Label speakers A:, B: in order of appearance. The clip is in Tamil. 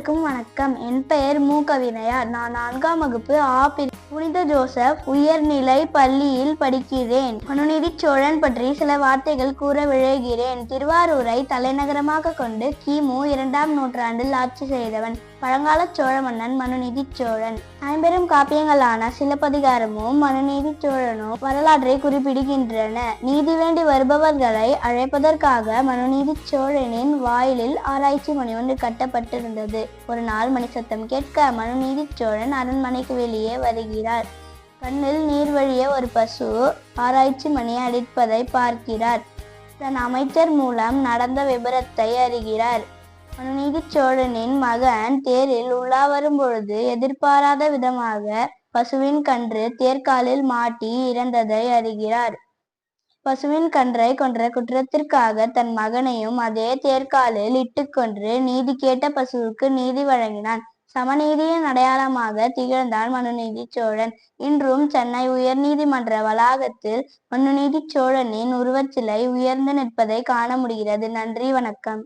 A: அனைவருக்கும் வணக்கம். என் பெயர் மு. கவினயார். நான் 4ஆம் வகுப்பு ஆ பிரிவு புனித ஜோசப் உயர்நிலை பள்ளியில் படிக்கிறேன். மனுநீதிச் சோழன் பற்றி சில வார்த்தைகள் கூற விழைகிறேன். திருவாரூரை தலைநகரமாக கொண்டு கிமு 2ஆம் நூற்றாண்டில் ஆட்சி செய்தவன் பழங்கால சோழ மன்னன் மனுநீதிச் சோழன். ஐம்பெரும் காப்பியங்களான சிலப்பதிகாரமும் மனுநீதிச் சோழனும் வரலாற்றை குறிப்பிடுகின்றன. நீதி வேண்டி வருபவர்களை அழைப்பதற்காக மனுநீதிச் சோழனின் வாயிலில் ஆராய்ச்சி மணி ஒன்று கட்டப்பட்டிருந்தது. ஒரு நாள் மணி சத்தம் கேட்க மனுநீதிச் சோழன் அரண்மனைக்கு வெளியே வருகிறார். கண்ணில் நீர் வழிய ஒரு பசு ஆராய்ச்சி மணியை அடிப்பதை பார்க்கிறார். தன் அமைச்சர் மூலம் நடந்த விபரத்தை அறிகிறார். மனுநீதிச் சோழனின் மகன் தேரில் உலா வரும் பொழுது எதிர்பாராத விதமாக பசுவின் கன்று தேர்காலில் மாட்டி இறந்ததை அறிகிறார். பசுவின் கன்றை கொன்ற குற்றத்திற்காக தன் மகனையும் அதே தேர்காலில் இட்டு கொன்று நீதி கேட்ட பசுவுக்கு நீதி வழங்கினான். சமநீதியின் அடையாளமாக திகழ்ந்தான் மனுநீதிச் சோழன். இன்றும் சென்னை உயர்நீதிமன்ற வளாகத்தில் மனுநீதிச் சோழனின் உருவச்சிலை உயர்ந்து நிற்பதை காண முடிகிறது. நன்றி, வணக்கம்.